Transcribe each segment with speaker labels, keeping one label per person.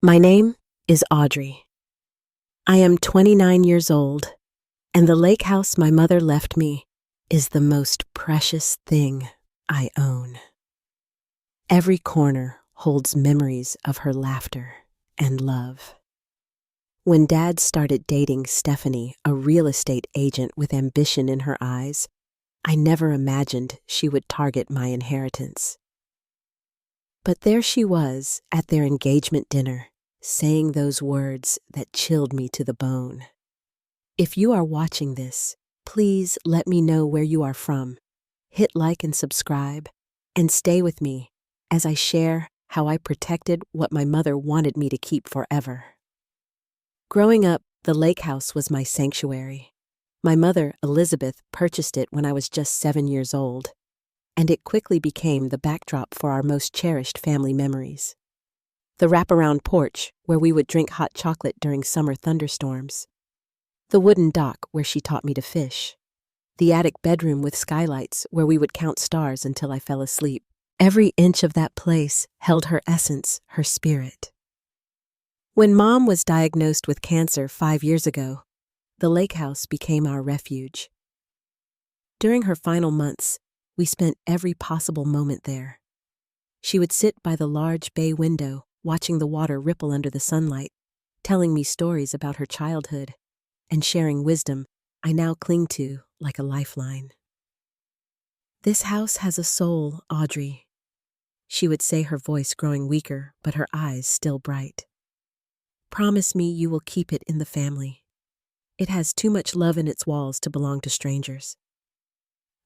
Speaker 1: My name is Audrey. I am 29 years old, and the lake house my mother left me is the most precious thing I own. Every corner holds memories of her laughter and love. When Dad started dating Stephanie, a real estate agent with ambition in her eyes, I never imagined she would target my inheritance. But there she was at their engagement dinner, saying those words that chilled me to the bone. If you are watching this, please let me know where you are from. Hit like and subscribe, and stay with me as I share how I protected what my mother wanted me to keep forever. Growing up, the lake house was my sanctuary. My mother, Elizabeth, purchased it when I was just 7 years old, and it quickly became the backdrop for our most cherished family memories. The wraparound porch where we would drink hot chocolate during summer thunderstorms. The wooden dock where she taught me to fish. The attic bedroom with skylights where we would count stars until I fell asleep. Every inch of that place held her essence, her spirit. When Mom was diagnosed with cancer 5 years ago, the lake house became our refuge. During her final months, we spent every possible moment there. She would sit by the large bay window, watching the water ripple under the sunlight, telling me stories about her childhood, and sharing wisdom I now cling to like a lifeline. "This house has a soul, Audrey," she would say, her voice growing weaker, but her eyes still bright. "Promise me you will keep it in the family. It has too much love in its walls to belong to strangers."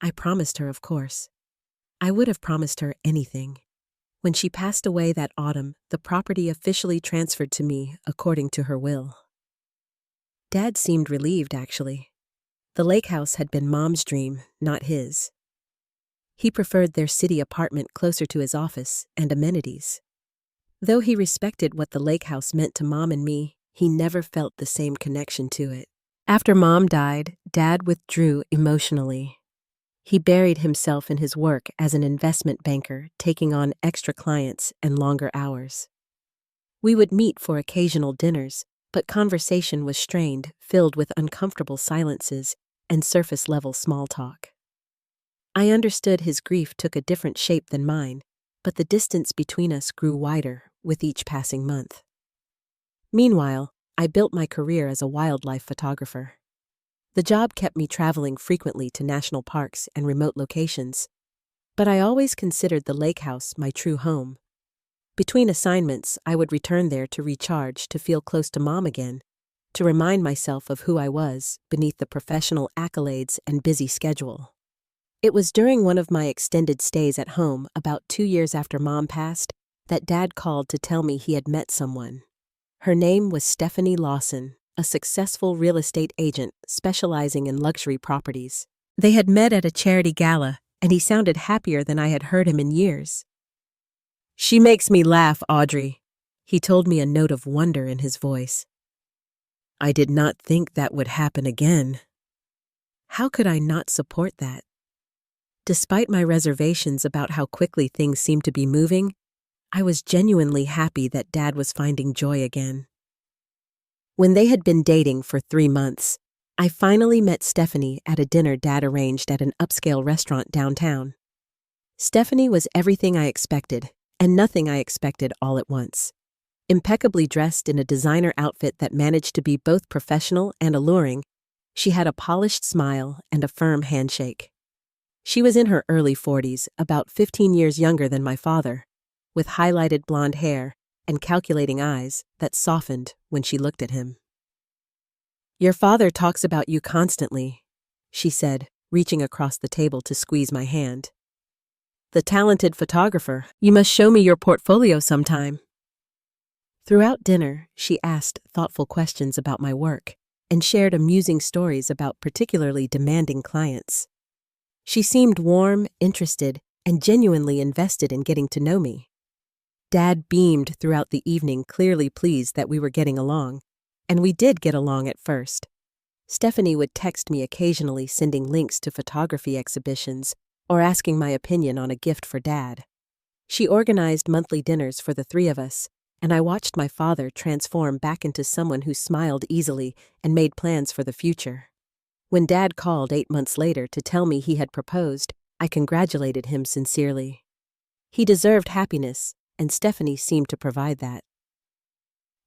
Speaker 1: I promised her, of course. I would have promised her anything. When she passed away that autumn, the property officially transferred to me according to her will. Dad seemed relieved, actually. The lake house had been Mom's dream, not his. He preferred their city apartment closer to his office and amenities. Though he respected what the lake house meant to Mom and me, he never felt the same connection to it. After Mom died, Dad withdrew emotionally. He buried himself in his work as an investment banker, taking on extra clients and longer hours. We would meet for occasional dinners, but conversation was strained, filled with uncomfortable silences and surface-level small talk. I understood his grief took a different shape than mine, but the distance between us grew wider with each passing month. Meanwhile, I built my career as a wildlife photographer. The job kept me traveling frequently to national parks and remote locations, but I always considered the lake house my true home. Between assignments, I would return there to recharge, to feel close to Mom again, to remind myself of who I was beneath the professional accolades and busy schedule. It was during one of my extended stays at home, about 2 years after Mom passed, that Dad called to tell me he had met someone. Her name was Stephanie Lawson, a successful real estate agent specializing in luxury properties. They had met at a charity gala, and he sounded happier than I had heard him in years. "She makes me laugh, Audrey," he told me, a note of wonder in his voice. I did not think that would happen again. How could I not support that? Despite my reservations about how quickly things seemed to be moving, I was genuinely happy that Dad was finding joy again. When they had been dating for 3 months, I finally met Stephanie at a dinner Dad arranged at an upscale restaurant downtown. Stephanie was everything I expected, and nothing I expected all at once. Impeccably dressed in a designer outfit that managed to be both professional and alluring, she had a polished smile and a firm handshake. She was in her early 40s, about 15 years younger than my father, with highlighted blonde hair and calculating eyes that softened when she looked at him. "Your father talks about you constantly," she said, reaching across the table to squeeze my hand. "The talented photographer. You must show me your portfolio sometime." Throughout dinner, she asked thoughtful questions about my work and shared amusing stories about particularly demanding clients. She seemed warm, interested, and genuinely invested in getting to know me. Dad beamed throughout the evening, clearly pleased that we were getting along, and we did get along at first. Stephanie would text me occasionally, sending links to photography exhibitions or asking my opinion on a gift for Dad. She organized monthly dinners for the 3 of us, and I watched my father transform back into someone who smiled easily and made plans for the future. When Dad called 8 months later to tell me he had proposed, I congratulated him sincerely. He deserved happiness, and Stephanie seemed to provide that.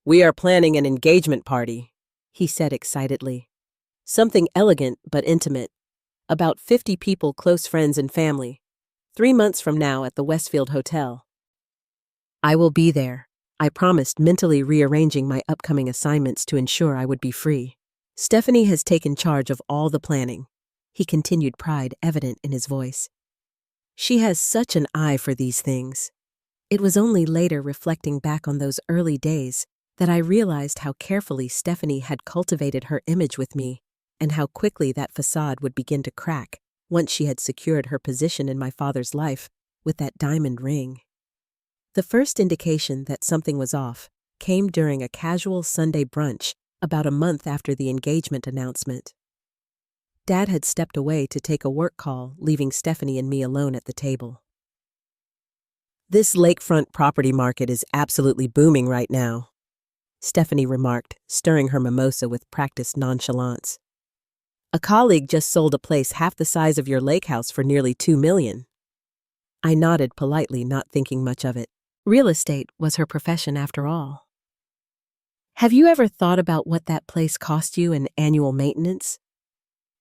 Speaker 1: "We are planning an engagement party," he said excitedly. "Something elegant but intimate. About 50 people, close friends and family. 3 months from now at the Westfield Hotel." "I will be there," I promised, mentally rearranging my upcoming assignments to ensure I would be free. "Stephanie has taken charge of all the planning," he continued, pride evident in his voice. "She has such an eye for these things." It was only later, reflecting back on those early days, that I realized how carefully Stephanie had cultivated her image with me, and how quickly that facade would begin to crack once she had secured her position in my father's life with that diamond ring. The first indication that something was off came during a casual Sunday brunch about a month after the engagement announcement. Dad had stepped away to take a work call, leaving Stephanie and me alone at the table. "This lakefront property market is absolutely booming right now," Stephanie remarked, stirring her mimosa with practiced nonchalance. "A colleague just sold a place half the size of your lake house for nearly $2 million. I nodded politely, not thinking much of it. Real estate was her profession after all. "Have you ever thought about what that place cost you in annual maintenance?"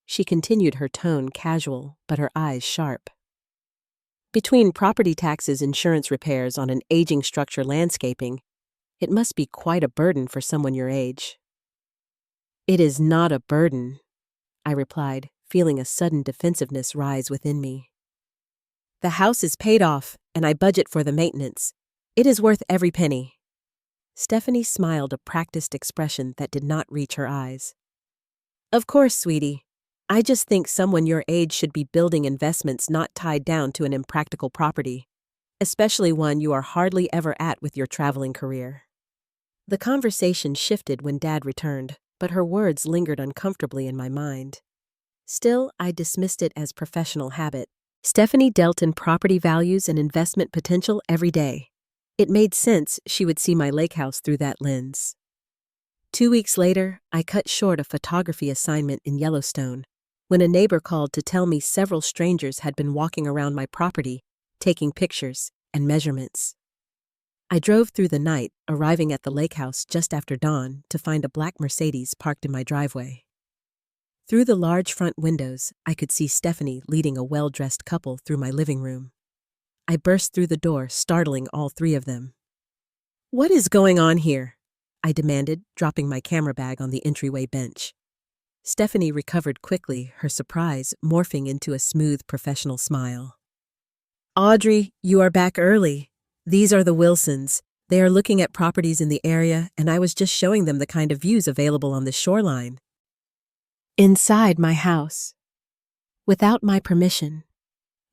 Speaker 1: She continued, her tone casual, but her eyes sharp. "Between property taxes, insurance, repairs on an aging structure, landscaping, it must be quite a burden for someone your age." "It is not a burden," I replied, feeling a sudden defensiveness rise within me. "The house is paid off, and I budget for the maintenance. It is worth every penny." Stephanie smiled, a practiced expression that did not reach her eyes. "Of course, sweetie. I just think someone your age should be building investments not tied down to an impractical property, especially one you are hardly ever at with your traveling career." The conversation shifted when Dad returned, but her words lingered uncomfortably in my mind. Still, I dismissed it as professional habit. Stephanie dealt in property values and investment potential every day. It made sense she would see my lake house through that lens. 2 weeks later, I cut short a photography assignment in Yellowstone when a neighbor called to tell me several strangers had been walking around my property, taking pictures and measurements. I drove through the night, arriving at the lake house just after dawn to find a black Mercedes parked in my driveway. Through the large front windows, I could see Stephanie leading a well-dressed couple through my living room. I burst through the door, startling all three of them. "What is going on here?" I demanded, dropping my camera bag on the entryway bench. Stephanie recovered quickly, her surprise morphing into a smooth, professional smile. "Audrey, you are back early. These are the Wilsons. They are looking at properties in the area, and I was just showing them the kind of views available on the shoreline." Inside my house. Without my permission.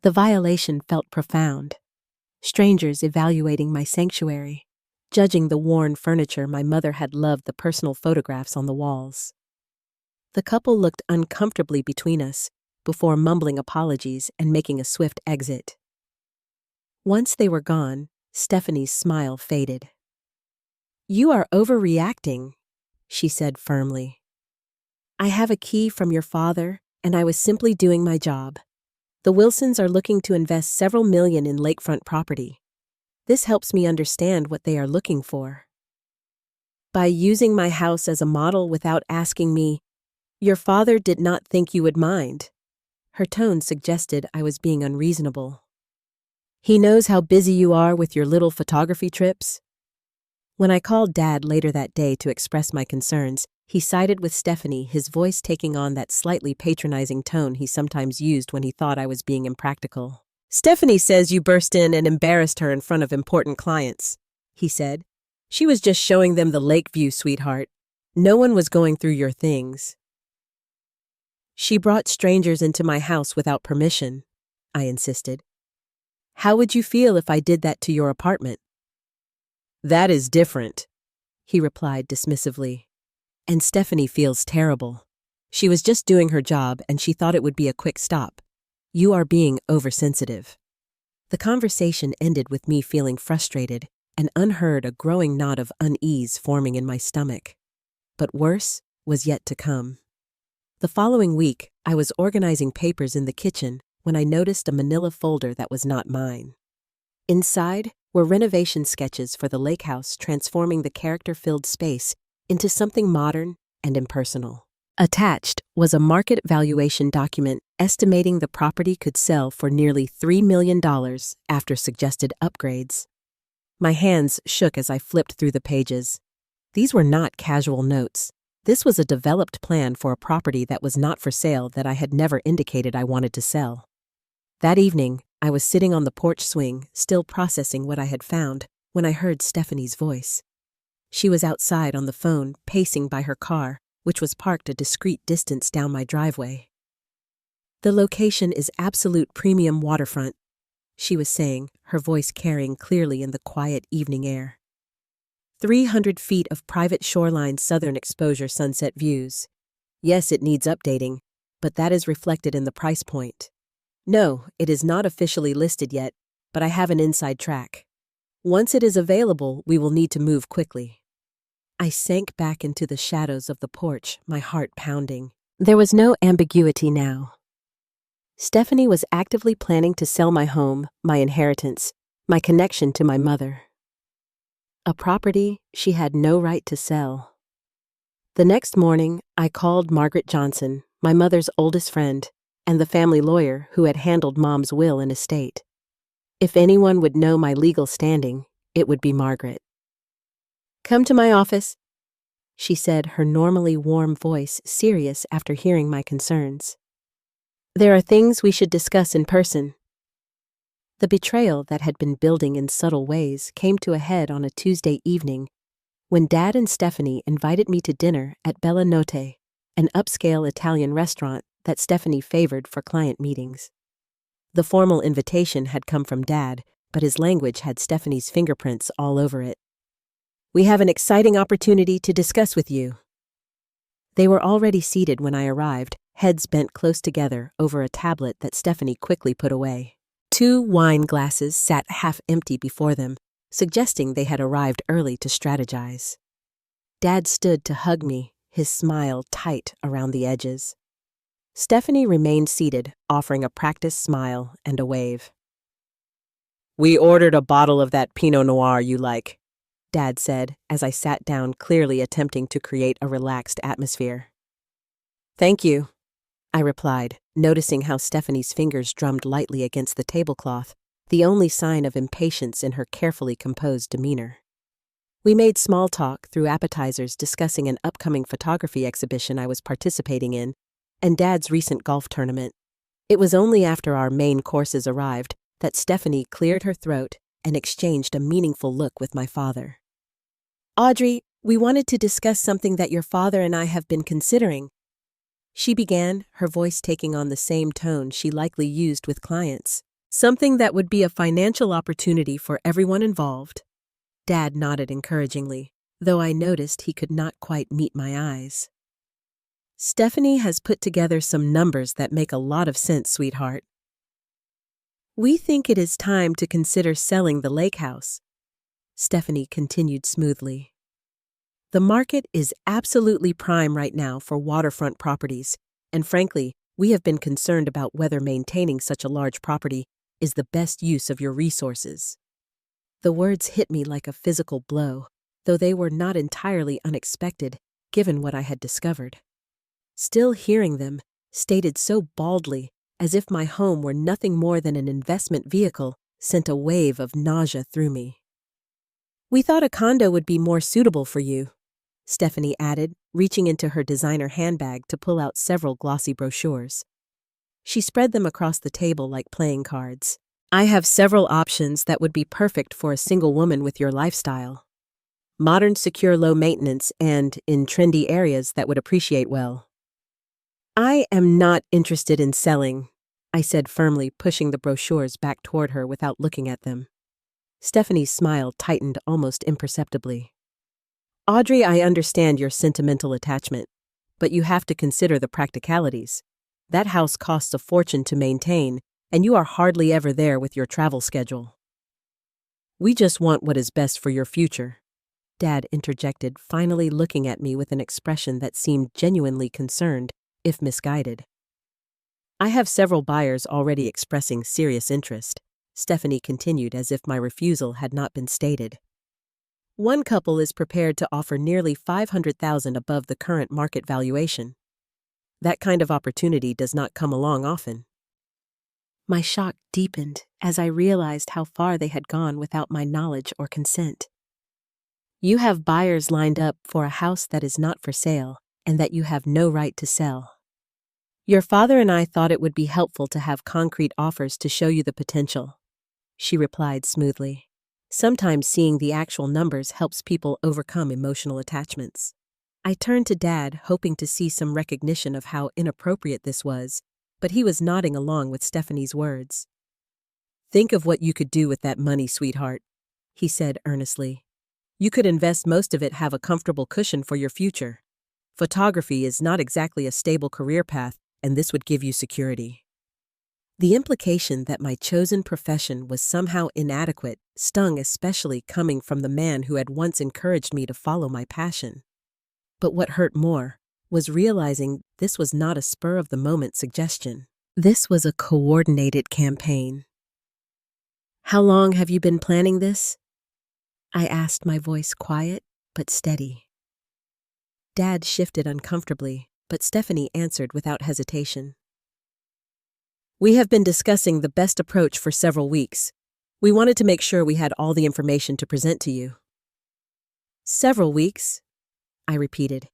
Speaker 1: The violation felt profound. Strangers evaluating my sanctuary, judging the worn furniture my mother had loved, the personal photographs on the walls. The couple looked uncomfortably between us before mumbling apologies and making a swift exit. Once they were gone, Stephanie's smile faded. "You are overreacting," she said firmly. "I have a key from your father, and I was simply doing my job. The Wilsons are looking to invest several million in lakefront property. This helps me understand what they are looking for. By using my house as a model without asking me, your father did not think you would mind." Her tone suggested I was being unreasonable. "He knows how busy you are with your little photography trips." When I called Dad later that day to express my concerns, he sided with Stephanie, his voice taking on that slightly patronizing tone he sometimes used when he thought I was being impractical. "Stephanie says you burst in and embarrassed her in front of important clients," he said. "She was just showing them the lake view, sweetheart. No one was going through your things." "She brought strangers into my house without permission," I insisted. "How would you feel if I did that to your apartment?" "That is different," he replied dismissively. "And Stephanie feels terrible. She was just doing her job and she thought it would be a quick stop. You are being oversensitive." The conversation ended with me feeling frustrated, and unheard a growing knot of unease forming in my stomach. But worse was yet to come. The following week, I was organizing papers in the kitchen when I noticed a manila folder that was not mine. Inside were renovation sketches for the lake house, transforming the character-filled space into something modern and impersonal. Attached was a market valuation document estimating the property could sell for nearly $3 million after suggested upgrades. My hands shook as I flipped through the pages. These were not casual notes. This was a developed plan for a property that was not for sale that I had never indicated I wanted to sell. That evening, I was sitting on the porch swing, still processing what I had found, when I heard Stephanie's voice. She was outside on the phone, pacing by her car, which was parked a discreet distance down my driveway. "The location is absolute premium waterfront," she was saying, her voice carrying clearly in the quiet evening air. 300 feet of private shoreline southern exposure sunset views. Yes, it needs updating, but that is reflected in the price point. No, it is not officially listed yet, but I have an inside track. Once it is available, we will need to move quickly. I sank back into the shadows of the porch, my heart pounding. There was no ambiguity now. Stephanie was actively planning to sell my home, my inheritance, my connection to my mother. A property she had no right to sell. The next morning, I called Margaret Johnson, my mother's oldest friend, and the family lawyer who had handled Mom's will and estate. If anyone would know my legal standing, it would be Margaret. "Come to my office," she said, her normally warm voice serious after hearing my concerns. "There are things we should discuss in person." The betrayal that had been building in subtle ways came to a head on a Tuesday evening when Dad and Stephanie invited me to dinner at Bella Notte, an upscale Italian restaurant that Stephanie favored for client meetings. The formal invitation had come from Dad, but his language had Stephanie's fingerprints all over it. "We have an exciting opportunity to discuss with you." They were already seated when I arrived, heads bent close together over a tablet that Stephanie quickly put away. 2 wine glasses sat half empty before them, suggesting they had arrived early to strategize. Dad stood to hug me, his smile tight around the edges. Stephanie remained seated, offering a practiced smile and a wave. "We ordered a bottle of that Pinot Noir you like," Dad said, as I sat down, clearly attempting to create a relaxed atmosphere. "Thank you," I replied, noticing how Stephanie's fingers drummed lightly against the tablecloth, the only sign of impatience in her carefully composed demeanor. We made small talk through appetizers, discussing an upcoming photography exhibition I was participating in and Dad's recent golf tournament. It was only after our main courses arrived that Stephanie cleared her throat and exchanged a meaningful look with my father. "Audrey, we wanted to discuss something that your father and I have been considering," she began, her voice taking on the same tone she likely used with clients. "Something that would be a financial opportunity for everyone involved." Dad nodded encouragingly, though I noticed he could not quite meet my eyes. "Stephanie has put together some numbers that make a lot of sense, sweetheart. We think it is time to consider selling the lake house," Stephanie continued smoothly. "The market is absolutely prime right now for waterfront properties, and frankly, we have been concerned about whether maintaining such a large property is the best use of your resources." The words hit me like a physical blow, though they were not entirely unexpected, given what I had discovered. Still hearing them, stated so baldly, as if my home were nothing more than an investment vehicle, sent a wave of nausea through me. "We thought a condo would be more suitable for you," Stephanie added, reaching into her designer handbag to pull out several glossy brochures. She spread them across the table like playing cards. "I have several options that would be perfect for a single woman with your lifestyle. Modern, secure, low maintenance, and in trendy areas that would appreciate well." "I am not interested in selling," I said firmly, pushing the brochures back toward her without looking at them. Stephanie's smile tightened almost imperceptibly. "Audrey, I understand your sentimental attachment, but you have to consider the practicalities. That house costs a fortune to maintain, and you are hardly ever there with your travel schedule." We just want what is best for your future, Dad interjected, finally looking at me with an expression that seemed genuinely concerned, if misguided. I have several buyers already expressing serious interest, Stephanie continued as if my refusal had not been stated. One couple is prepared to offer nearly $500,000 above the current market valuation. That kind of opportunity does not come along often. My shock deepened as I realized how far they had gone without my knowledge or consent. You have buyers lined up for a house that is not for sale and that you have no right to sell. Your father and I thought it would be helpful to have concrete offers to show you the potential, she replied smoothly. Sometimes seeing the actual numbers helps people overcome emotional attachments. I turned to Dad, hoping to see some recognition of how inappropriate this was, but he was nodding along with Stephanie's words. Think of what you could do with that money, sweetheart, he said earnestly. You could invest most of it, have a comfortable cushion for your future. Photography is not exactly a stable career path, and this would give you security. The implication that my chosen profession was somehow inadequate stung, especially coming from the man who had once encouraged me to follow my passion. But what hurt more was realizing this was not a spur-of-the-moment suggestion. This was a coordinated campaign. How long have you been planning this? I asked, my voice quiet but steady. Dad shifted uncomfortably, but Stephanie answered without hesitation. We have been discussing the best approach for several weeks. We wanted to make sure we had all the information to present to you. Several weeks, I repeated,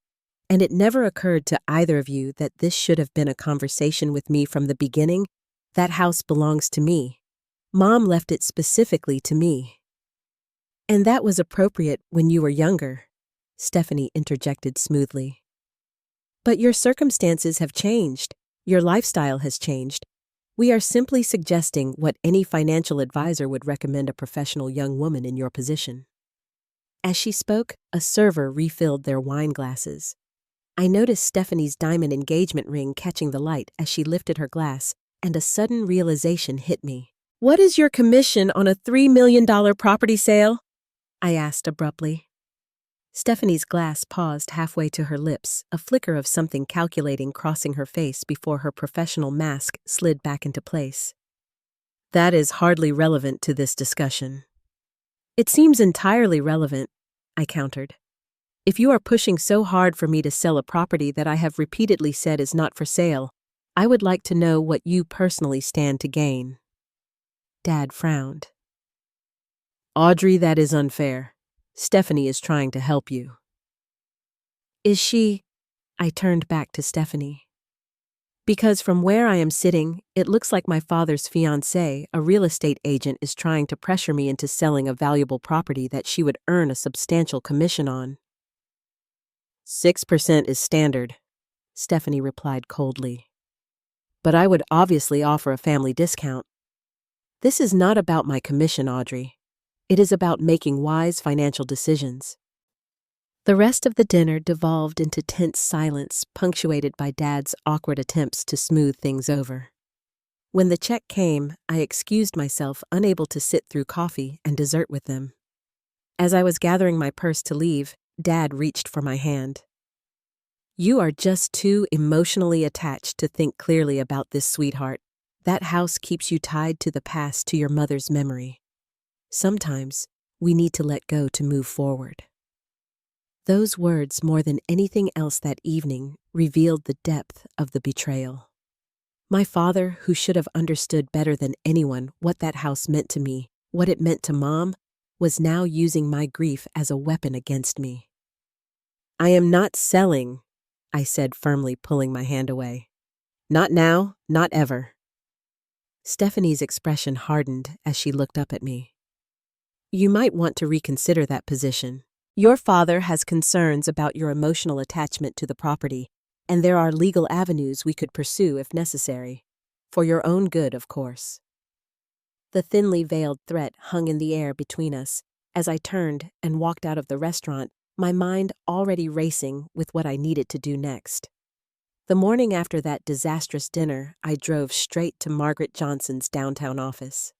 Speaker 1: and it never occurred to either of you that this should have been a conversation with me from the beginning. That house belongs to me. Mom left it specifically to me. And that was appropriate when you were younger, Stephanie interjected smoothly. But your circumstances have changed. Your lifestyle has changed. We are simply suggesting what any financial advisor would recommend a professional young woman in your position. As she spoke, a server refilled their wine glasses. I noticed Stephanie's diamond engagement ring catching the light as she lifted her glass, and a sudden realization hit me. What is your commission on a $3 million property sale? I asked abruptly. Stephanie's glass paused halfway to her lips, a flicker of something calculating crossing her face before her professional mask slid back into place. That is hardly relevant to this discussion. It seems entirely relevant, I countered. If you are pushing so hard for me to sell a property that I have repeatedly said is not for sale, I would like to know what you personally stand to gain. Dad frowned. Audrey, that is unfair. Stephanie is trying to help you. Is she? I turned back to Stephanie. Because from where I am sitting, it looks like my father's fiancée, a real estate agent, is trying to pressure me into selling a valuable property that she would earn a substantial commission on. 6% is standard, Stephanie replied coldly. But I would obviously offer a family discount. This is not about my commission, Audrey. It is about making wise financial decisions. The rest of the dinner devolved into tense silence, punctuated by Dad's awkward attempts to smooth things over. When the check came, I excused myself, unable to sit through coffee and dessert with them. As I was gathering my purse to leave, Dad reached for my hand. You are just too emotionally attached to think clearly about this, sweetheart. That house keeps you tied to the past, to your mother's memory. Sometimes we need to let go to move forward. Those words, more than anything else that evening, revealed the depth of the betrayal. My father, who should have understood better than anyone what that house meant to me, what it meant to Mom, was now using my grief as a weapon against me. I am not selling, I said firmly, pulling my hand away. Not now, not ever. Stephanie's expression hardened as she looked up at me. You might want to reconsider that position. Your father has concerns about your emotional attachment to the property, and there are legal avenues we could pursue if necessary. For your own good, of course. The thinly veiled threat hung in the air between us as I turned and walked out of the restaurant, my mind already racing with what I needed to do next. The morning after that disastrous dinner, I drove straight to Margaret Johnson's downtown office.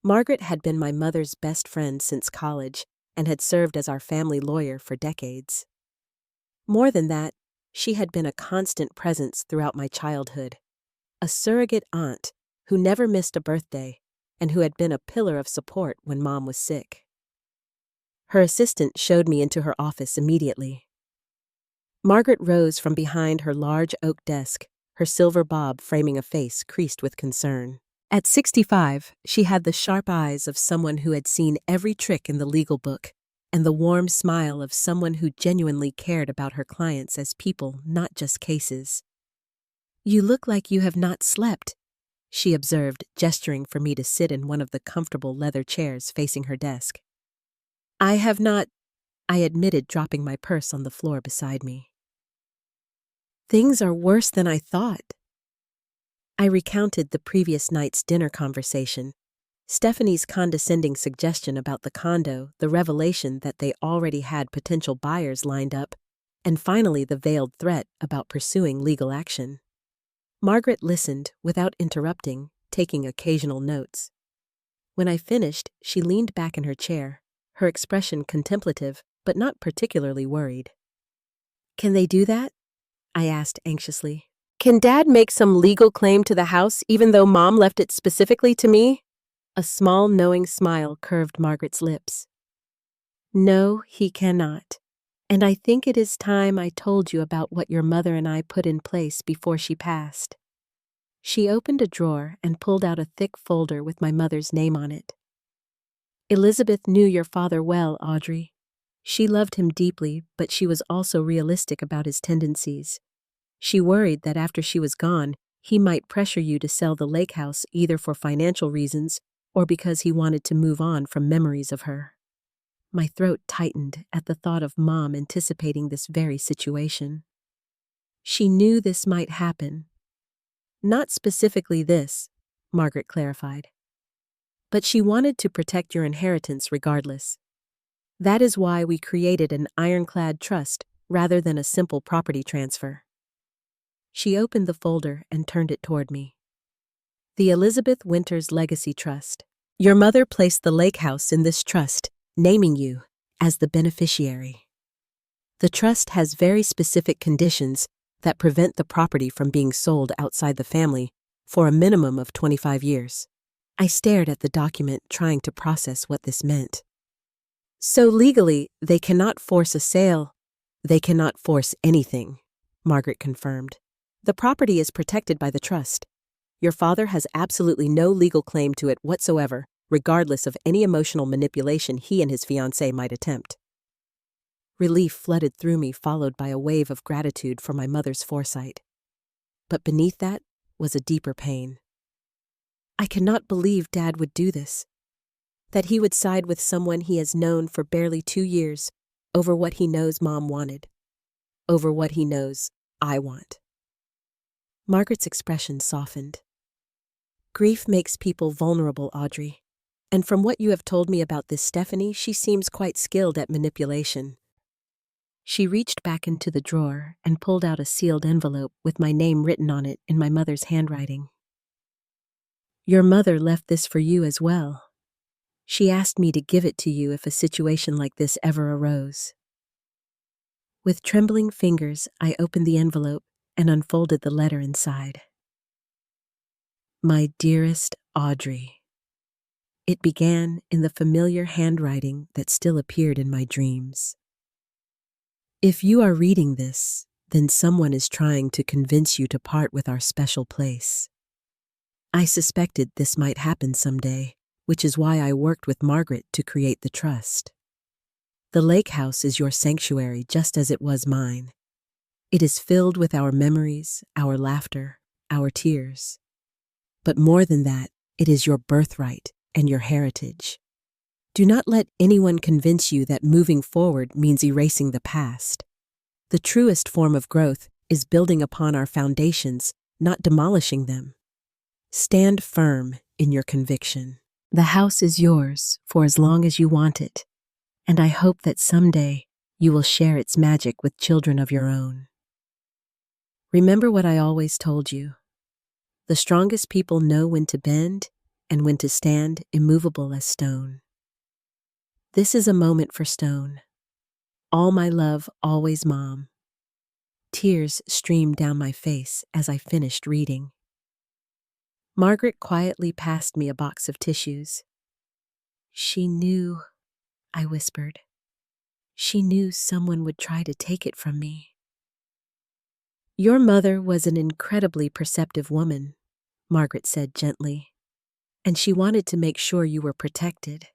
Speaker 1: Margaret had been my mother's best friend since college and had served as our family lawyer for decades. More than that, she had been a constant presence throughout my childhood, a surrogate aunt who never missed a birthday and who had been a pillar of support when Mom was sick. Her assistant showed me into her office immediately. Margaret rose from behind her large oak desk, her silver bob framing a face creased with concern. At 65, she had the sharp eyes of someone who had seen every trick in the legal book and the warm smile of someone who genuinely cared about her clients as people, not just cases. "You look like you have not slept," she observed, gesturing for me to sit in one of the comfortable leather chairs facing her desk. "I have not," I admitted, dropping my purse on the floor beside me. "Things are worse than I thought." I recounted the previous night's dinner conversation, Stephanie's condescending suggestion about the condo, the revelation that they already had potential buyers lined up, and finally the veiled threat about pursuing legal action. Margaret listened without interrupting, taking occasional notes. When I finished, she leaned back in her chair, her expression contemplative but not particularly worried. "Can they do that?" I asked anxiously. "Can Dad make some legal claim to the house even though Mom left it specifically to me?" A small, knowing smile curved Margaret's lips. "No, he cannot. And I think it is time I told you about what your mother and I put in place before she passed." She opened a drawer and pulled out a thick folder with my mother's name on it. "Elizabeth knew your father well, Audrey. She loved him deeply, but she was also realistic about his tendencies. She worried that after she was gone, he might pressure you to sell the lake house either for financial reasons or because he wanted to move on from memories of her." My throat tightened at the thought of Mom anticipating this very situation. "She knew this might happen." "Not specifically this," Margaret clarified. "But she wanted to protect your inheritance regardless. That is why we created an ironclad trust rather than a simple property transfer." She opened the folder and turned it toward me. "The Elizabeth Winters Legacy Trust. Your mother placed the lake house in this trust, naming you as the beneficiary. The trust has very specific conditions that prevent the property from being sold outside the family for a minimum of 25 years. I stared at the document, trying to process what this meant. "So legally, they cannot force a sale." "They cannot force anything," Margaret confirmed. "The property is protected by the trust. Your father has absolutely no legal claim to it whatsoever, regardless of any emotional manipulation he and his fiancée might attempt." Relief flooded through me, followed by a wave of gratitude for my mother's foresight. But beneath that was a deeper pain. I cannot believe Dad would do this. That he would side with someone he has known for barely 2 years over what he knows Mom wanted, over what he knows I want. Margaret's expression softened. "Grief makes people vulnerable, Audrey. And from what you have told me about this Stephanie, she seems quite skilled at manipulation." She reached back into the drawer and pulled out a sealed envelope with my name written on it in my mother's handwriting. "Your mother left this for you as well. She asked me to give it to you if a situation like this ever arose." With trembling fingers, I opened the envelope and unfolded the letter inside. "My dearest Audrey." It began in the familiar handwriting that still appeared in my dreams. "If you are reading this, then someone is trying to convince you to part with our special place. I suspected this might happen someday, which is why I worked with Margaret to create the trust. The lake house is your sanctuary just as it was mine. It is filled with our memories, our laughter, our tears. But more than that, it is your birthright and your heritage. Do not let anyone convince you that moving forward means erasing the past. The truest form of growth is building upon our foundations, not demolishing them. Stand firm in your conviction. The house is yours for as long as you want it, and I hope that someday you will share its magic with children of your own. Remember what I always told you. The strongest people know when to bend and when to stand immovable as stone. This is a moment for stone. All my love, always, Mom. Tears streamed down my face as I finished reading. Margaret quietly passed me a box of tissues. She knew, I whispered. She knew someone would try to take it from me. Your mother was an incredibly perceptive woman, Margaret said gently, and she wanted to make sure you were protected.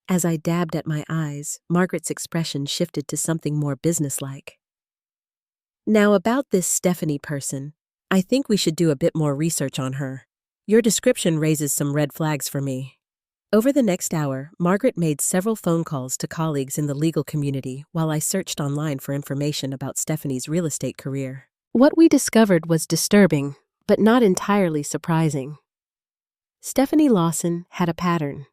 Speaker 1: As I dabbed at my eyes, Margaret's expression shifted to something more businesslike. Now about this Stephanie person, I think we should do a bit more research on her. Your description raises some red flags for me. Over the next hour, Margaret made several phone calls to colleagues in the legal community while I searched online for information about Stephanie's real estate career. What we discovered was disturbing, but not entirely surprising. Stephanie Lawson had a pattern.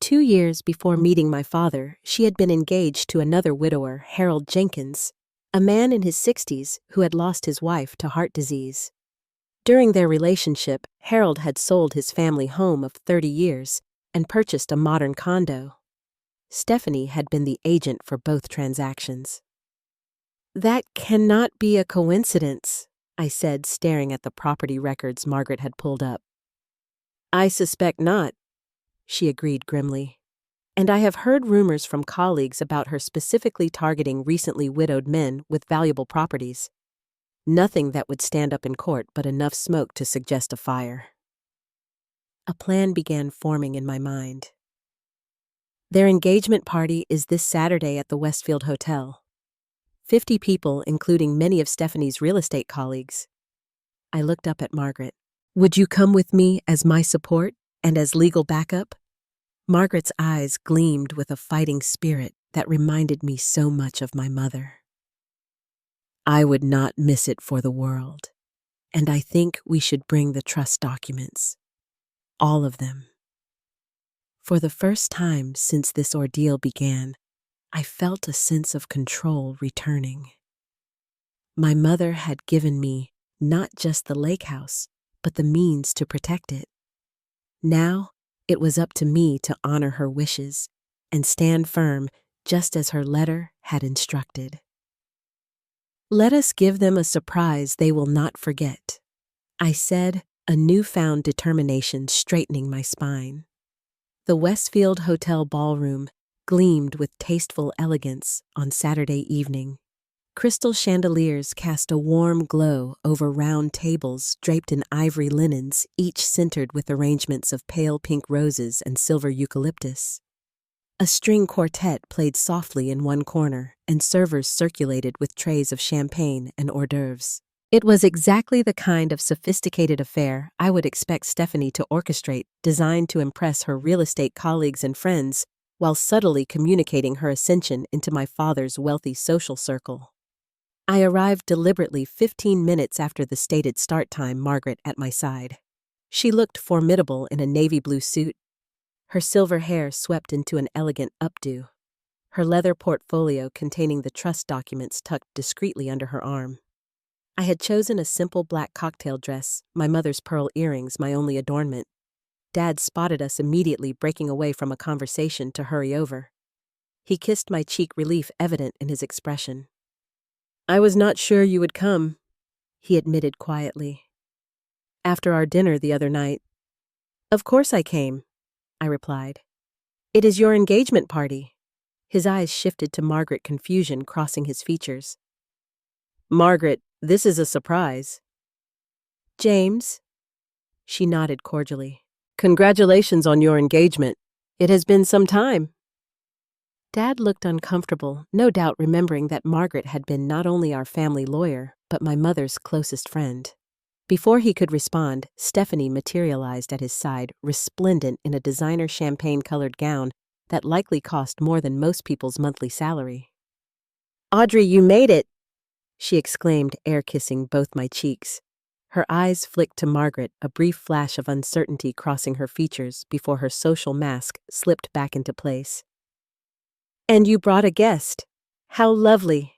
Speaker 1: 2 years before meeting my father, she had been engaged to another widower, Harold Jenkins, a man in his 60s who had lost his wife to heart disease. During their relationship, Harold had sold his family home of 30 years and purchased a modern condo. Stephanie had been the agent for both transactions. That cannot be a coincidence, I said, staring at the property records Margaret had pulled up. I suspect not, she agreed grimly. And I have heard rumors from colleagues about her specifically targeting recently widowed men with valuable properties. Nothing that would stand up in court, but enough smoke to suggest a fire. A plan began forming in my mind. Their engagement party is this Saturday at the Westfield Hotel. 50 people, including many of Stephanie's real estate colleagues. I looked up at Margaret. Would you come with me as my support and as legal backup? Margaret's eyes gleamed with a fighting spirit that reminded me so much of my mother. I would not miss it for the world, and I think we should bring the trust documents. All of them. For the first time since this ordeal began, I felt a sense of control returning. My mother had given me not just the lake house, but the means to protect it. Now, it was up to me to honor her wishes and stand firm just as her letter had instructed. Let us give them a surprise they will not forget, I said, a newfound determination straightening my spine. The Westfield Hotel ballroom gleamed with tasteful elegance on Saturday evening. Crystal chandeliers cast a warm glow over round tables draped in ivory linens, each centered with arrangements of pale pink roses and silver eucalyptus. A string quartet played softly in one corner, and servers circulated with trays of champagne and hors d'oeuvres. It was exactly the kind of sophisticated affair I would expect Stephanie to orchestrate, designed to impress her real estate colleagues and friends, while subtly communicating her ascension into my father's wealthy social circle. I arrived deliberately 15 minutes after the stated start time, Margaret at my side. She looked formidable in a navy blue suit, her silver hair swept into an elegant updo, her leather portfolio containing the trust documents tucked discreetly under her arm. I had chosen a simple black cocktail dress, my mother's pearl earrings my only adornment. Dad spotted us immediately breaking away from a conversation to hurry over. He kissed my cheek, relief evident in his expression. I was not sure you would come, he admitted quietly. After our dinner the other night. Of course I came, I replied. It is your engagement party. His eyes shifted to Margaret, confusion crossing his features. Margaret, this is a surprise. James? She nodded cordially. Congratulations on your engagement. It has been some time. Dad looked uncomfortable, no doubt remembering that Margaret had been not only our family lawyer, but my mother's closest friend. Before he could respond, Stephanie materialized at his side, resplendent in a designer champagne-colored gown that likely cost more than most people's monthly salary. Audrey, you made it! She exclaimed, air-kissing both my cheeks. Her eyes flicked to Margaret, a brief flash of uncertainty crossing her features before her social mask slipped back into place. And you brought a guest. How lovely.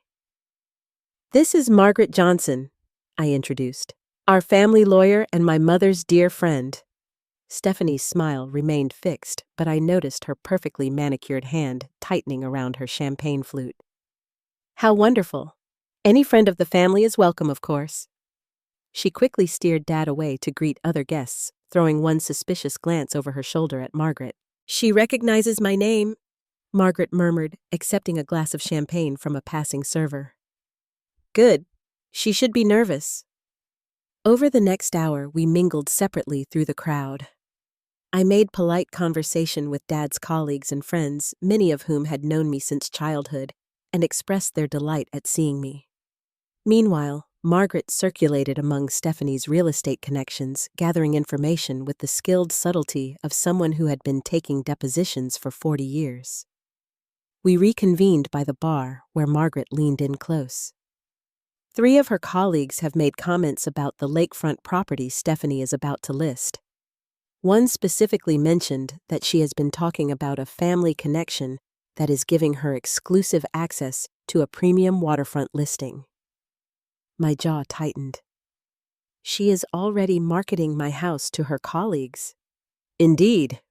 Speaker 1: This is Margaret Johnson, I introduced, our family lawyer and my mother's dear friend. Stephanie's smile remained fixed, but I noticed her perfectly manicured hand tightening around her champagne flute. How wonderful! Any friend of the family is welcome, of course. She quickly steered Dad away to greet other guests, throwing one suspicious glance over her shoulder at Margaret. She recognizes my name, Margaret murmured, accepting a glass of champagne from a passing server. Good. She should be nervous. Over the next hour, we mingled separately through the crowd. I made polite conversation with Dad's colleagues and friends, many of whom had known me since childhood, and expressed their delight at seeing me. Meanwhile, Margaret circulated among Stephanie's real estate connections, gathering information with the skilled subtlety of someone who had been taking depositions for 40 years. We reconvened by the bar, where Margaret leaned in close. 3 of her colleagues have made comments about the lakefront property Stephanie is about to list. One specifically mentioned that she has been talking about a family connection that is giving her exclusive access to a premium waterfront listing. My jaw tightened. She is already marketing my house to her colleagues. Indeed,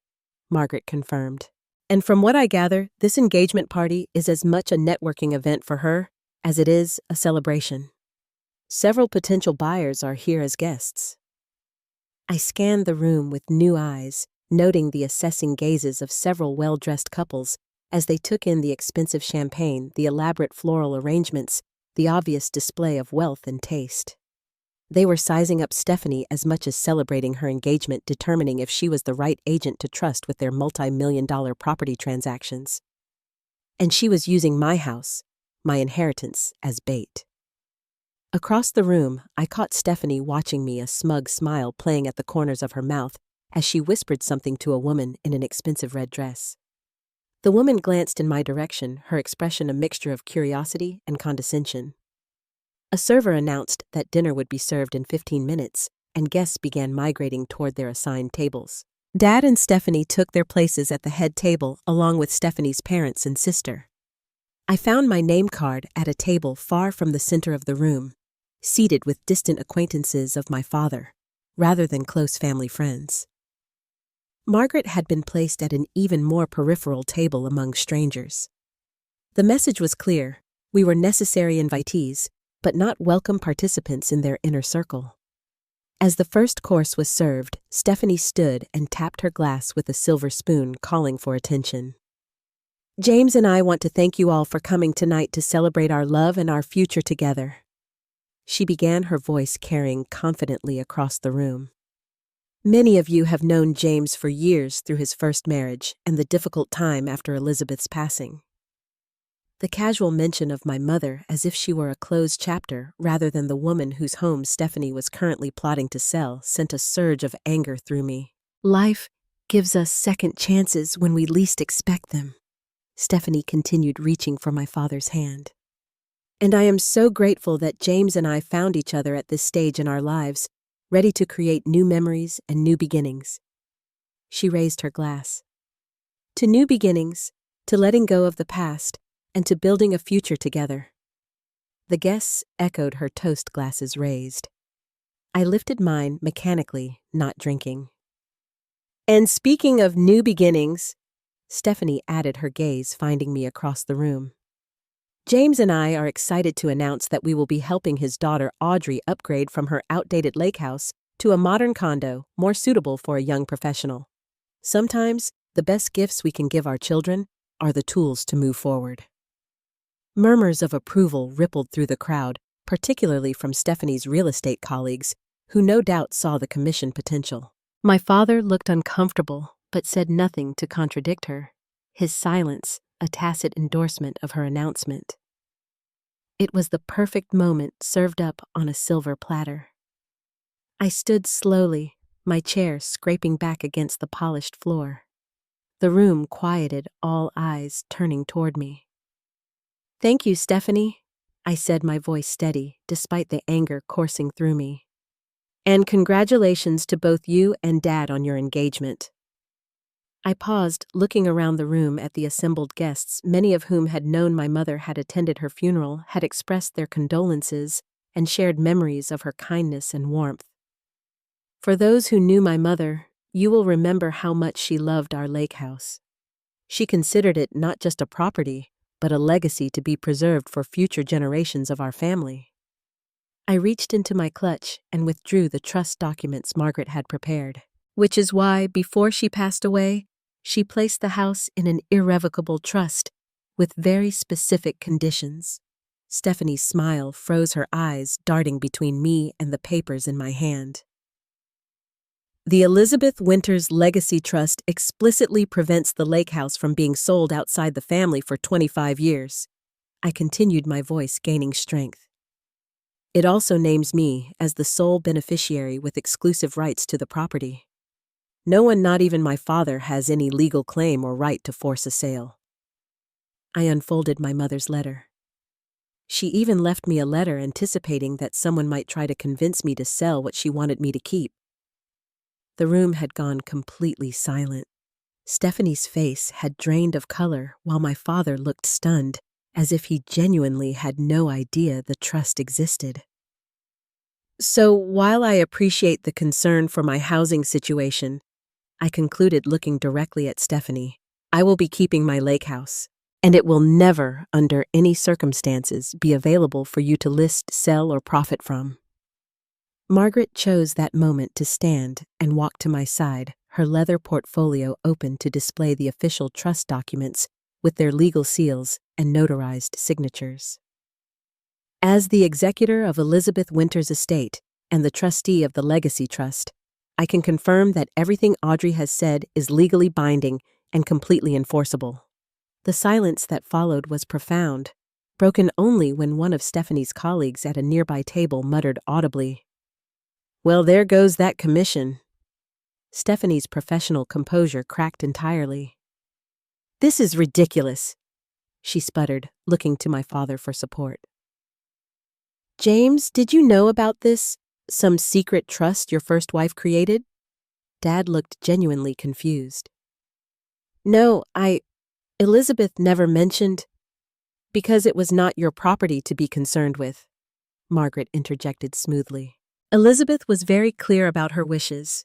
Speaker 1: Margaret confirmed. And from what I gather, this engagement party is as much a networking event for her as it is a celebration. Several potential buyers are here as guests. I scanned the room with new eyes, noting the assessing gazes of several well-dressed couples as they took in the expensive champagne, the elaborate floral arrangements, the obvious display of wealth and taste. They were sizing up Stephanie as much as celebrating her engagement, determining if she was the right agent to trust with their multi-million-dollar property transactions. And she was using my house, my inheritance, as bait. Across the room, I caught Stephanie watching me, a smug smile playing at the corners of her mouth as she whispered something to a woman in an expensive red dress. The woman glanced in my direction, her expression a mixture of curiosity and condescension. A server announced that dinner would be served in 15 minutes, and guests began migrating toward their assigned tables. Dad and Stephanie took their places at the head table along with Stephanie's parents and sister. I found my name card at a table far from the center of the room, seated with distant acquaintances of my father, rather than close family friends. Margaret had been placed at an even more peripheral table among strangers. The message was clear: we were necessary invitees, but not welcome participants in their inner circle. As the first course was served, Stephanie stood and tapped her glass with a silver spoon, calling for attention. James and I want to thank you all for coming tonight to celebrate our love and our future together. She began, her voice carrying confidently across the room. Many of you have known James for years through his first marriage and the difficult time after Elizabeth's passing. The casual mention of my mother, as if she were a closed chapter rather than the woman whose home Stephanie was currently plotting to sell, sent a surge of anger through me. Life gives us second chances when we least expect them, Stephanie continued, reaching for my father's hand. And I am so grateful that James and I found each other at this stage in our lives, ready to create new memories and new beginnings. She raised her glass. To new beginnings, to letting go of the past, and to building a future together. The guests echoed her toast, glasses raised. I lifted mine mechanically, not drinking. And speaking of new beginnings, Stephanie added, her gaze finding me across the room. James and I are excited to announce that we will be helping his daughter Audrey upgrade from her outdated lake house to a modern condo more suitable for a young professional. Sometimes, the best gifts we can give our children are the tools to move forward. Murmurs of approval rippled through the crowd, particularly from Stephanie's real estate colleagues, who no doubt saw the commission potential. My father looked uncomfortable, but said nothing to contradict her, his silence a tacit endorsement of her announcement. It was the perfect moment served up on a silver platter. I stood slowly, my chair scraping back against the polished floor. The room quieted, all eyes turning toward me. Thank you, Stephanie, I said, my voice steady, despite the anger coursing through me. And congratulations to both you and Dad on your engagement. I paused, looking around the room at the assembled guests, many of whom had known my mother, had attended her funeral, had expressed their condolences, and shared memories of her kindness and warmth. For those who knew my mother, You will remember how much she loved our lake house. She considered it not just a property, but a legacy to be preserved for future generations of our family. I reached into my clutch and withdrew the trust documents Margaret had prepared, which is why, before she passed away, she placed the house in an irrevocable trust with very specific conditions. Stephanie's smile froze her eyes, darting between me and the papers in my hand. The Elizabeth Winters Legacy Trust explicitly prevents the lake house from being sold outside the family for 25 years. I continued, my voice gaining strength. It also names me as the sole beneficiary with exclusive rights to the property. No one, not even my father, has any legal claim or right to force a sale. I unfolded my mother's letter. She even left me a letter anticipating that someone might try to convince me to sell what she wanted me to keep. The room had gone completely silent. Stephanie's face had drained of color while my father looked stunned, as if he genuinely had no idea the trust existed. So, while I appreciate the concern for my housing situation, I concluded, looking directly at Stephanie, I will be keeping my lake house, and it will never, under any circumstances, be available for you to list, sell, or profit from. Margaret chose that moment to stand and walk to my side, her leather portfolio open to display the official trust documents with their legal seals and notarized signatures. As the executor of Elizabeth Winters' estate and the trustee of the Legacy Trust, I can confirm that everything Audrey has said is legally binding and completely enforceable. The silence that followed was profound, broken only when one of Stephanie's colleagues at a nearby table muttered audibly, "Well, there goes that commission." Stephanie's professional composure cracked entirely. "This is ridiculous," she sputtered, looking to my father for support. "James, did you know about this? Some secret trust your first wife created?" Dad looked genuinely confused. "No, Elizabeth never mentioned." "Because it was not your property to be concerned with," Margaret interjected smoothly. Elizabeth was very clear about her wishes.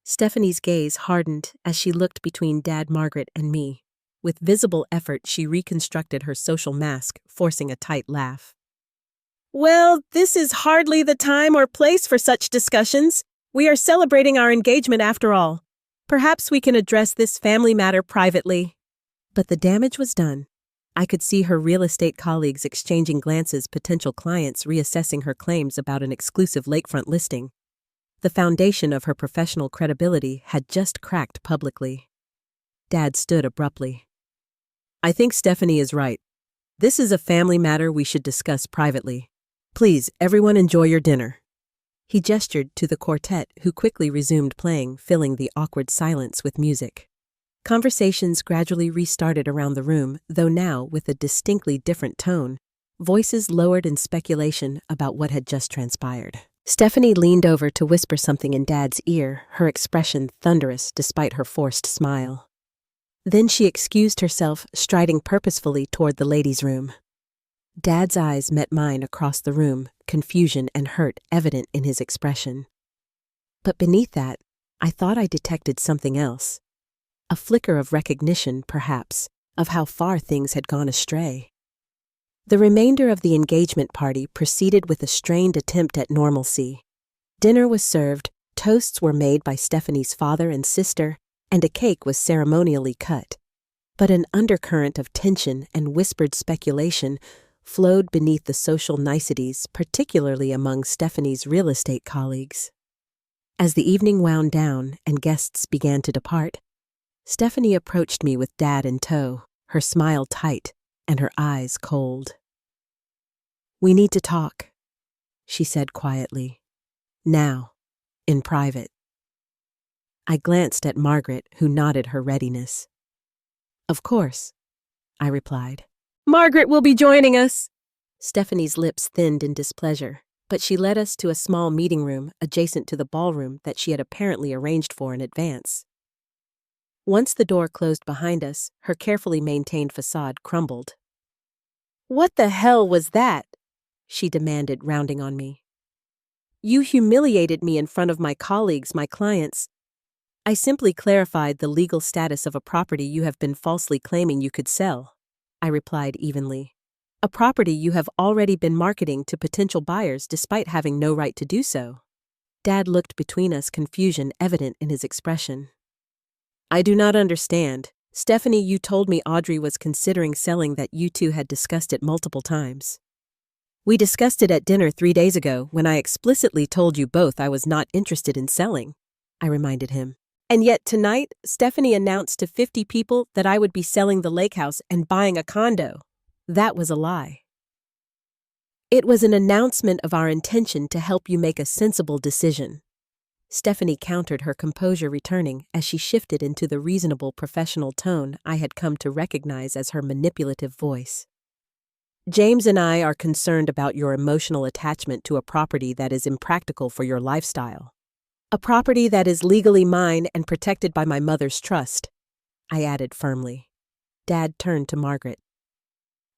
Speaker 1: Stephanie's gaze hardened as she looked between Dad, Margaret, and me. With visible effort, she reconstructed her social mask, forcing a tight laugh. "Well, this is hardly the time or place for such discussions. We are celebrating our engagement after all. Perhaps we can address this family matter privately." But the damage was done. I could see her real estate colleagues exchanging glances, potential clients reassessing her claims about an exclusive lakefront listing. The foundation of her professional credibility had just cracked publicly. Dad stood abruptly. "I think Stephanie is right. This is a family matter we should discuss privately. Please, everyone, enjoy your dinner." He gestured to the quartet, who quickly resumed playing, filling the awkward silence with music. Conversations gradually restarted around the room, though now with a distinctly different tone, voices lowered in speculation about what had just transpired. Stephanie leaned over to whisper something in Dad's ear, her expression thunderous despite her forced smile. Then she excused herself, striding purposefully toward the ladies' room. Dad's eyes met mine across the room, confusion and hurt evident in his expression. But beneath that, I thought I detected something else. A flicker of recognition, perhaps, of how far things had gone astray. The remainder of the engagement party proceeded with a strained attempt at normalcy. Dinner was served, toasts were made by Stephanie's father and sister, and a cake was ceremonially cut. But an undercurrent of tension and whispered speculation flowed beneath the social niceties, particularly among Stephanie's real estate colleagues. As the evening wound down and guests began to depart, Stephanie approached me with Dad in tow, her smile tight and her eyes cold. "We need to talk," she said quietly. "Now, in private." I glanced at Margaret, who nodded her readiness. "Of course," I replied. "Margaret will be joining us." Stephanie's lips thinned in displeasure, but she led us to a small meeting room adjacent to the ballroom that she had apparently arranged for in advance. Once the door closed behind us, her carefully maintained facade crumbled. "What the hell was that?" she demanded, rounding on me. "You humiliated me in front of my colleagues, my clients. I simply clarified the legal status of a property you have been falsely claiming you could sell, I replied evenly. A property you have already been marketing to potential buyers despite having no right to do so. Dad looked between us, confusion evident in his expression. I do not understand. Stephanie, you told me Audrey was considering selling, that you two had discussed it multiple times. We discussed it at dinner 3 days ago when I explicitly told you both I was not interested in selling, I reminded him. And yet tonight, Stephanie announced to 50 people that I would be selling the lake house and buying a condo. That was a lie. It was an announcement of our intention to help you make a sensible decision. Stephanie countered, her composure returning as she shifted into the reasonable professional tone I had come to recognize as her manipulative voice. James and I are concerned about your emotional attachment to a property that is impractical for your lifestyle. A property that is legally mine and protected by my mother's trust, I added firmly. Dad turned to Margaret.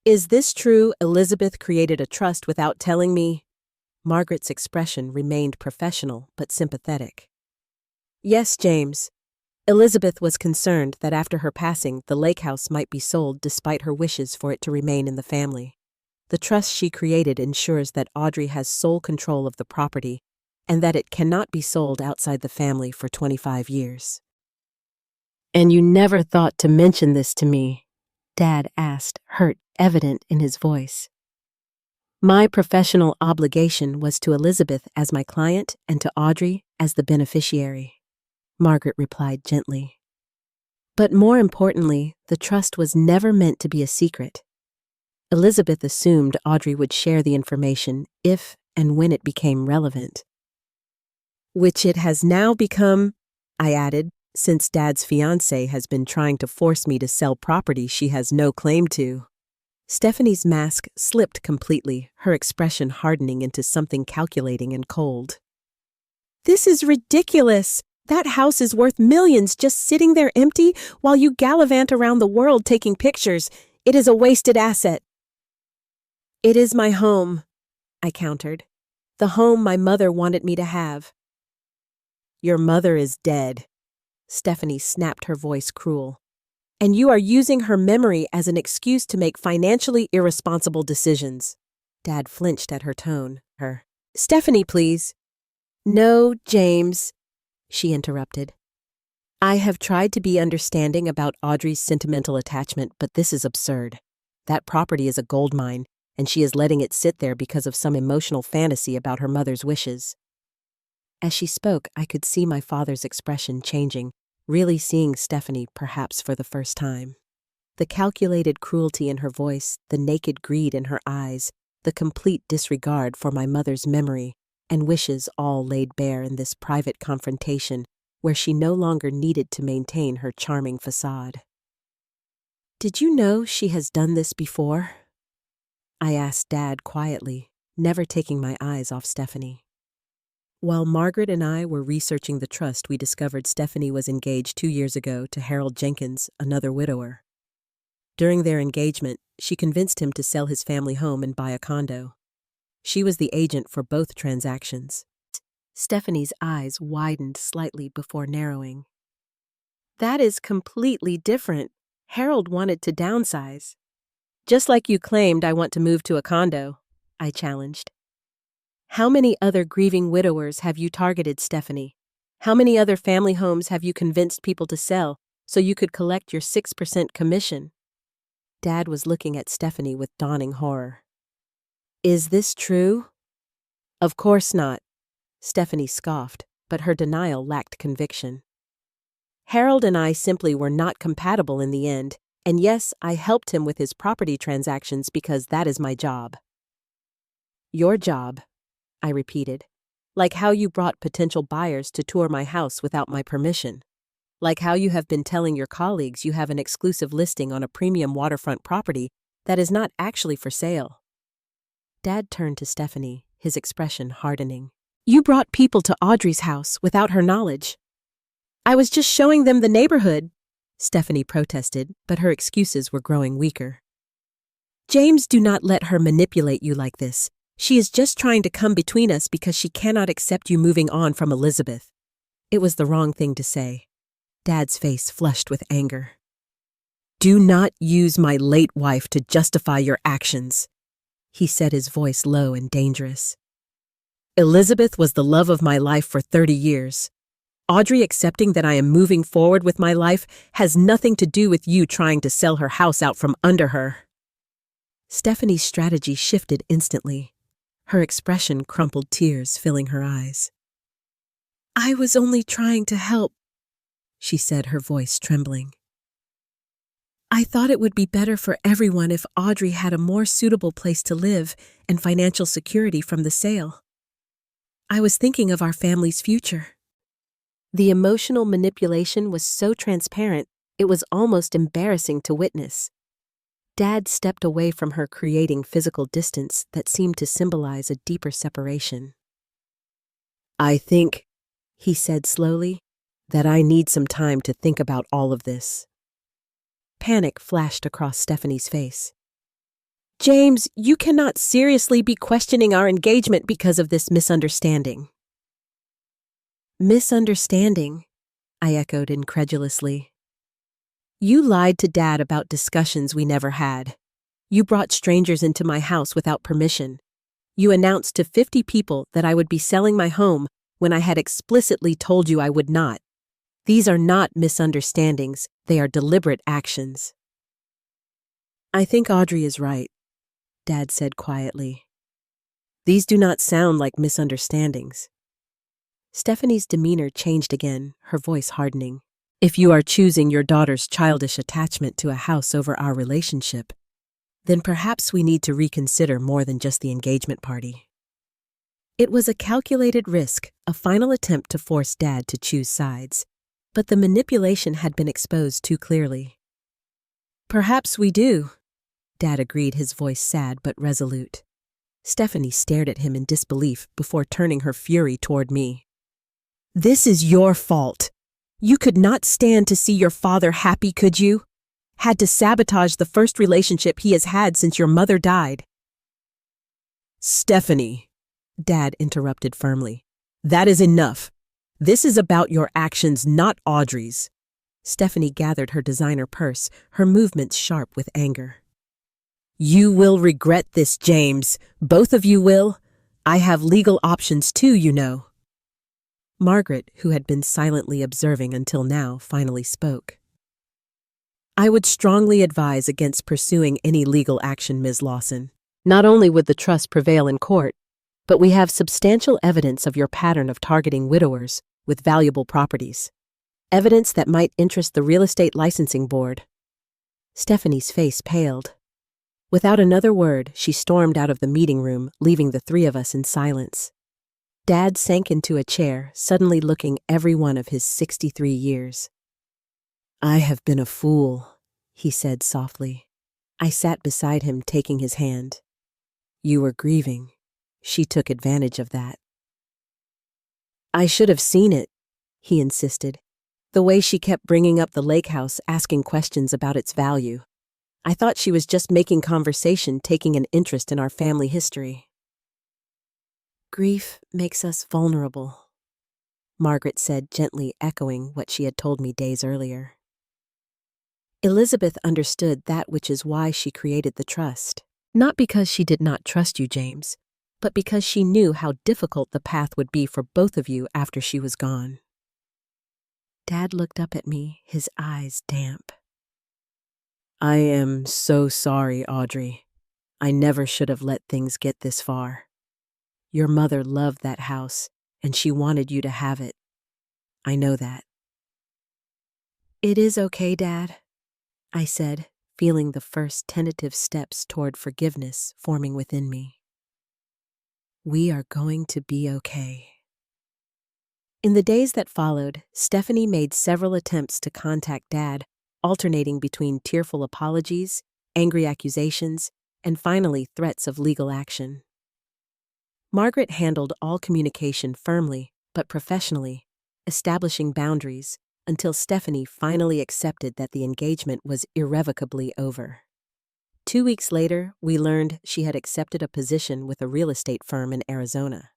Speaker 1: Is this true? Elizabeth created a trust without telling me? Margaret's expression remained professional but sympathetic. Yes, James. Elizabeth was concerned that after her passing, the lake house might be sold despite her wishes for it to remain in the family. The trust she created ensures that Audrey has sole control of the property and that it cannot be sold outside the family for 25 years. And you never thought to mention this to me? Dad asked, hurt evident in his voice. My professional obligation was to Elizabeth as my client and to Audrey as the beneficiary, Margaret replied gently. But more importantly, the trust was never meant to be a secret. Elizabeth assumed Audrey would share the information if and when it became relevant. Which it has now become, I added, since Dad's fiancée has been trying to force me to sell property she has no claim to. Stephanie's mask slipped completely, her expression hardening into something calculating and cold. This is ridiculous. That house is worth millions just sitting there empty while you gallivant around the world taking pictures. It is a wasted asset. It is my home, I countered. The home my mother wanted me to have. Your mother is dead. Stephanie snapped, her voice cruel. And you are using her memory as an excuse to make financially irresponsible decisions. Dad flinched at her tone. Stephanie, please. No, James, she interrupted. I have tried to be understanding about Audrey's sentimental attachment, but this is absurd. That property is a gold mine, and she is letting it sit there because of some emotional fantasy about her mother's wishes. As she spoke, I could see my father's expression changing, really seeing Stephanie perhaps for the first time. The calculated cruelty in her voice, the naked greed in her eyes, the complete disregard for my mother's memory and wishes all laid bare in this private confrontation where she no longer needed to maintain her charming facade. Did you know she has done this before? I asked Dad quietly, never taking my eyes off Stephanie. While Margaret and I were researching the trust, we discovered Stephanie was engaged 2 years ago to Harold Jenkins, another widower. During their engagement, she convinced him to sell his family home and buy a condo. She was the agent for both transactions. Stephanie's eyes widened slightly before narrowing. That is completely different. Harold wanted to downsize. Just like you claimed I want to move to a condo, I challenged. How many other grieving widowers have you targeted, Stephanie? How many other family homes have you convinced people to sell so you could collect your 6% commission? Dad was looking at Stephanie with dawning horror. Is this true? Of course not. Stephanie scoffed, but her denial lacked conviction. Harold and I simply were not compatible in the end, and yes, I helped him with his property transactions because that is my job. Your job, I repeated, like how you brought potential buyers to tour my house without my permission, like how you have been telling your colleagues you have an exclusive listing on a premium waterfront property that is not actually for sale. Dad turned to Stephanie, his expression hardening. You brought people to Audrey's house without her knowledge. I was just showing them the neighborhood, Stephanie protested, but her excuses were growing weaker. James, do not let her manipulate you like this. She is just trying to come between us because she cannot accept you moving on from Elizabeth. It was the wrong thing to say. Dad's face flushed with anger. "Do not use my late wife to justify your actions," he said, his voice low and dangerous. "Elizabeth was the love of my life for 30 years. Audrey accepting that I am moving forward with my life has nothing to do with you trying to sell her house out from under her." Stephanie's strategy shifted instantly. Her expression crumpled, tears filling her eyes. "I was only trying to help," she said, her voice trembling. "I thought it would be better for everyone if Audrey had a more suitable place to live and financial security from the sale. I was thinking of our family's future." The emotional manipulation was so transparent, it was almost embarrassing to witness. Dad stepped away from her, creating physical distance that seemed to symbolize a deeper separation. "I think," he said slowly, "that I need some time to think about all of this." Panic flashed across Stephanie's face. "James, you cannot seriously be questioning our engagement because of this misunderstanding." "Misunderstanding?" I echoed incredulously. "You lied to Dad about discussions we never had. You brought strangers into my house without permission. You announced to 50 people that I would be selling my home when I had explicitly told you I would not. These are not misunderstandings, they are deliberate actions." "I think Audrey is right," Dad said quietly. "These do not sound like misunderstandings." Stephanie's demeanor changed again, her voice hardening. "If you are choosing your daughter's childish attachment to a house over our relationship, then perhaps we need to reconsider more than just the engagement party." It was a calculated risk, a final attempt to force Dad to choose sides, but the manipulation had been exposed too clearly. "Perhaps we do," Dad agreed, his voice sad but resolute. Stephanie stared at him in disbelief before turning her fury toward me. "This is your fault. You could not stand to see your father happy, could you? Had to sabotage the first relationship he has had since your mother died." "Stephanie," Dad interrupted firmly, "that is enough. This is about your actions, not Audrey's." Stephanie gathered her designer purse, her movements sharp with anger. "You will regret this, James. Both of you will. I have legal options too, you know." Margaret, who had been silently observing until now, finally spoke. "I would strongly advise against pursuing any legal action, Ms. Lawson. Not only would the trust prevail in court, but we have substantial evidence of your pattern of targeting widowers with valuable properties. Evidence that might interest the Real Estate Licensing Board." Stephanie's face paled. Without another word, she stormed out of the meeting room, leaving the three of us in silence. Dad sank into a chair, suddenly looking every one of his 63 years. "I have been a fool," he said softly. I sat beside him, taking his hand. "You were grieving. She took advantage of that." "I should have seen it," he insisted. "The way she kept bringing up the lake house, asking questions about its value. I thought she was just making conversation, taking an interest in our family history." "Grief makes us vulnerable," Margaret said, gently echoing what she had told me days earlier. "Elizabeth understood that, which is why she created the trust. Not because she did not trust you, James, but because she knew how difficult the path would be for both of you after she was gone." Dad looked up at me, his eyes damp. "I am so sorry, Audrey. I never should have let things get this far. Your mother loved that house, and she wanted you to have it. I know that." "It is okay, Dad," I said, feeling the first tentative steps toward forgiveness forming within me. "We are going to be okay." In the days that followed, Stephanie made several attempts to contact Dad, alternating between tearful apologies, angry accusations, and finally threats of legal action. Margaret handled all communication firmly but professionally, establishing boundaries until Stephanie finally accepted that the engagement was irrevocably over. 2 weeks later, we learned she had accepted a position with a real estate firm in Arizona.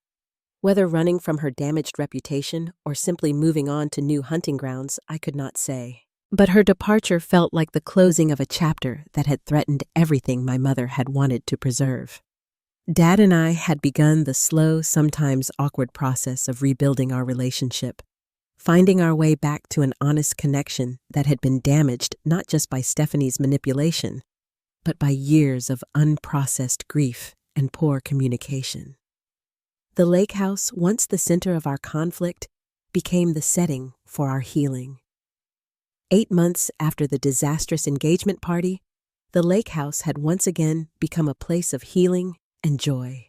Speaker 1: Whether running from her damaged reputation or simply moving on to new hunting grounds, I could not say. But her departure felt like the closing of a chapter that had threatened everything my mother had wanted to preserve. Dad and I had begun the slow, sometimes awkward process of rebuilding our relationship, finding our way back to an honest connection that had been damaged not just by Stephanie's manipulation, but by years of unprocessed grief and poor communication. The lake house, once the center of our conflict, became the setting for our healing. 8 months after the disastrous engagement party, the lake house had once again become a place of healing and joy.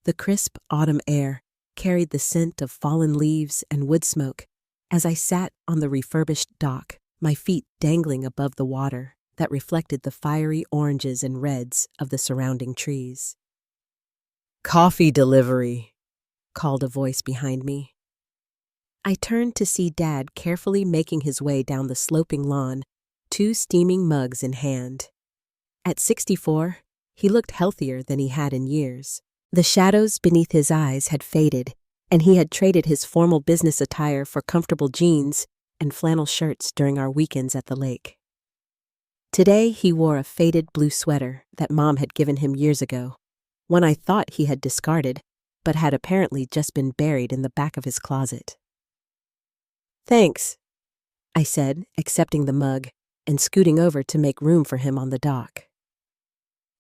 Speaker 1: The crisp autumn air carried the scent of fallen leaves and wood smoke as I sat on the refurbished dock, my feet dangling above the water that reflected the fiery oranges and reds of the surrounding trees. "Coffee delivery," called a voice behind me. I turned to see Dad carefully making his way down the sloping lawn, 2 steaming mugs in hand. At 64, he looked healthier than he had in years. The shadows beneath his eyes had faded, and he had traded his formal business attire for comfortable jeans and flannel shirts during our weekends at the lake. Today, he wore a faded blue sweater that Mom had given him years ago, one I thought he had discarded, but had apparently just been buried in the back of his closet. "Thanks," I said, accepting the mug and scooting over to make room for him on the dock.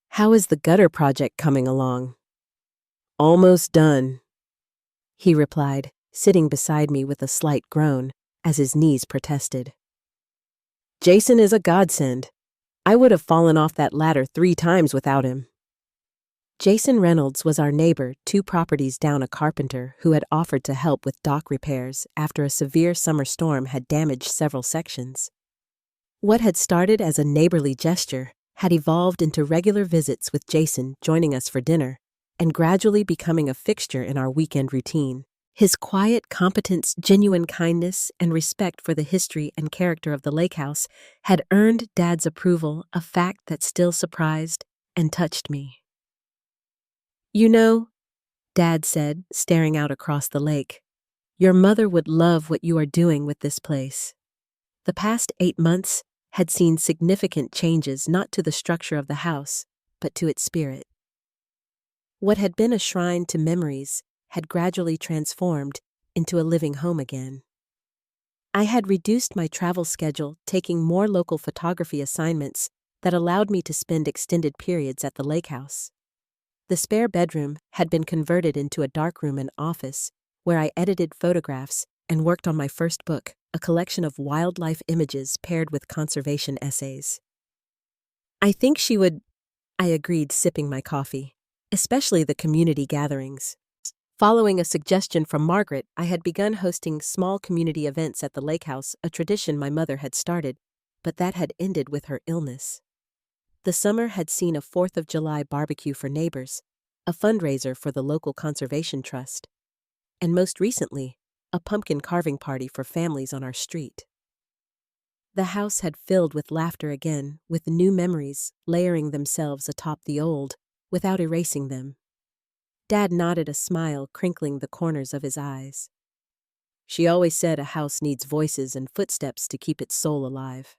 Speaker 1: "How is the gutter project coming along?" "Almost done," he replied, sitting beside me with a slight groan as his knees protested. "Jason is a godsend. I would have fallen off that ladder 3 times without him." Jason Reynolds was our neighbor 2 properties down, a carpenter who had offered to help with dock repairs after a severe summer storm had damaged several sections. What had started as a neighborly gesture had evolved into regular visits, with Jason joining us for dinner and gradually becoming a fixture in our weekend routine. His quiet competence, genuine kindness, and respect for the history and character of the lake house had earned Dad's approval, a fact that still surprised and touched me. "You know," Dad said, staring out across the lake, "your mother would love what you are doing with this place." The past 8 months had seen significant changes, not to the structure of the house, but to its spirit. What had been a shrine to memories had gradually transformed into a living home again. I had reduced my travel schedule, taking more local photography assignments that allowed me to spend extended periods at the lake house. The spare bedroom had been converted into a darkroom and office where I edited photographs and worked on my first book, a collection of wildlife images paired with conservation essays. "I think she would," I agreed, sipping my coffee, "especially the community gatherings." Following a suggestion from Margaret, I had begun hosting small community events at the lake house, a tradition my mother had started, but that had ended with her illness. The summer had seen a 4th of July barbecue for neighbors, a fundraiser for the local conservation trust, and most recently, a pumpkin carving party for families on our street. The house had filled with laughter again, with new memories layering themselves atop the old without erasing them. Dad nodded, a smile crinkling the corners of his eyes. "She always said a house needs voices and footsteps to keep its soul alive."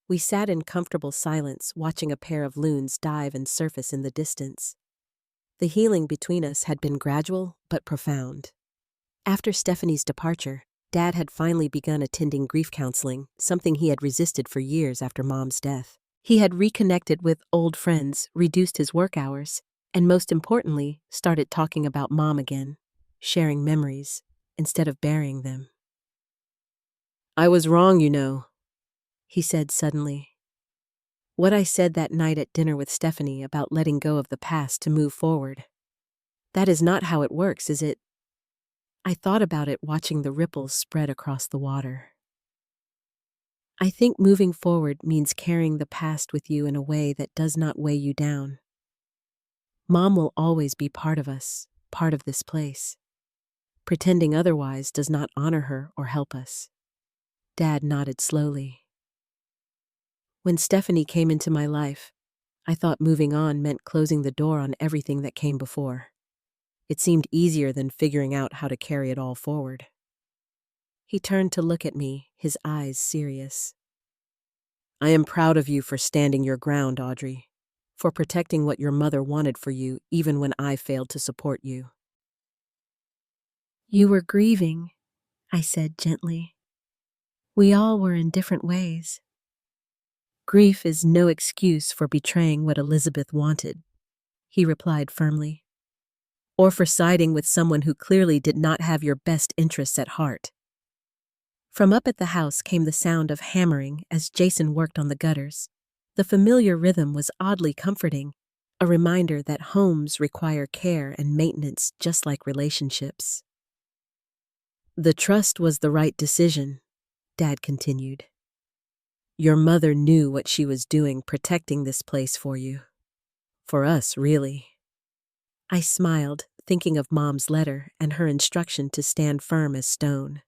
Speaker 1: We sat in comfortable silence, watching a pair of loons dive and surface in the distance. The healing between us had been gradual but profound. After Stephanie's departure, Dad had finally begun attending grief counseling, something he had resisted for years after Mom's death. He had reconnected with old friends, reduced his work hours, and most importantly, started talking about Mom again, sharing memories instead of burying them. "I was wrong, you know," he said suddenly. "What I said that night at dinner with Stephanie about letting go of the past to move forward. That is not how it works, is it?" I thought about it, watching the ripples spread across the water. "I think moving forward means carrying the past with you in a way that does not weigh you down. Mom will always be part of us, part of this place. Pretending otherwise does not honor her or help us." Dad nodded slowly. "When Stephanie came into my life, I thought moving on meant closing the door on everything that came before. It seemed easier than figuring out how to carry it all forward. He turned to look at me, his eyes serious. I am proud of you for standing your ground, Audrey, for protecting what your mother wanted for you even when I failed to support you. You were grieving, I said gently. We all were in different ways. Grief is no excuse for betraying what Elizabeth wanted, he replied firmly, or for siding with someone who clearly did not have your best interests at heart. From up at the house came the sound of hammering as Jason worked on the gutters. The familiar rhythm was oddly comforting, a reminder that homes require care and maintenance just like relationships. The trust was the right decision, Dad continued. Your mother knew what she was doing protecting this place for you. For us, really. I smiled, thinking of Mom's letter and her instruction to stand firm as stone.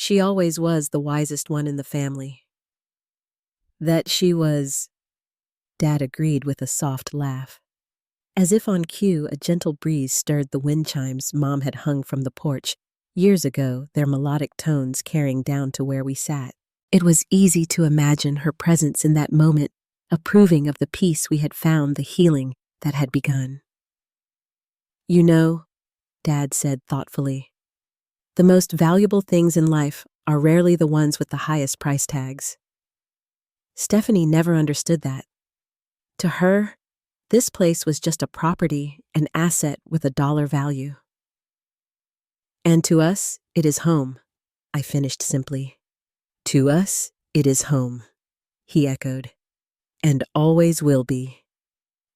Speaker 1: She always was the wisest one in the family. That she was, Dad agreed with a soft laugh. As if on cue, a gentle breeze stirred the wind chimes Mom had hung from the porch, years ago, their melodic tones carrying down to where we sat. It was easy to imagine her presence in that moment, approving of the peace we had found, the healing that had begun. You know, Dad said thoughtfully, the most valuable things in life are rarely the ones with the highest price tags. Stephanie never understood that. To her, this place was just a property, an asset with a dollar value. And to us, it is home, I finished simply. To us, it is home, he echoed, and always will be.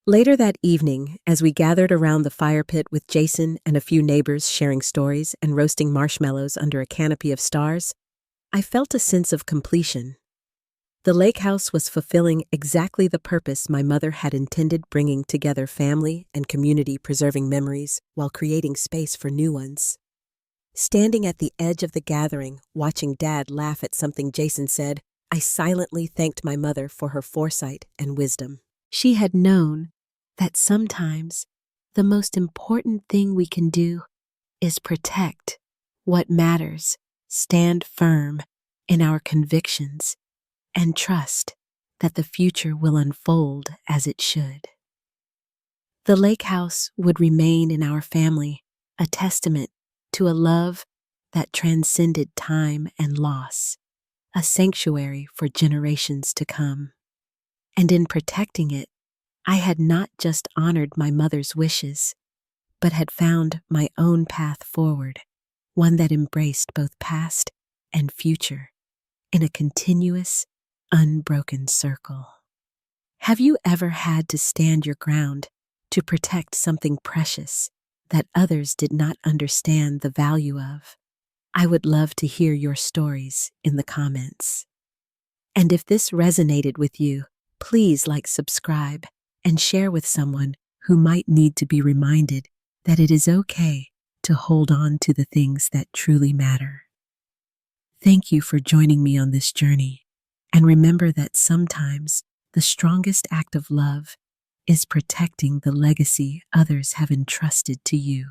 Speaker 1: Later that evening, as we gathered around the fire pit with Jason and a few neighbors sharing stories and roasting marshmallows under a canopy of stars, I felt a sense of completion. The lake house was fulfilling exactly the purpose my mother had intended, bringing together family and community, preserving memories while creating space for new ones. Standing at the edge of the gathering, watching Dad laugh at something Jason said, I silently thanked my mother for her foresight and wisdom. She had known that sometimes the most important thing we can do is protect what matters, stand firm in our convictions, and trust that the future will unfold as it should. The lake house would remain in our family, a testament to a love that transcended time and loss, a sanctuary for generations to come. And in protecting it, I had not just honored my mother's wishes, but had found my own path forward, one that embraced both past and future in a continuous, unbroken circle. Have you ever had to stand your ground to protect something precious that others did not understand the value of? I would love to hear your stories in the comments. And if this resonated with you, please subscribe, and share with someone who might need to be reminded that it is okay to hold on to the things that truly matter. Thank you for joining me on this journey, and remember that sometimes the strongest act of love is protecting the legacy others have entrusted to you.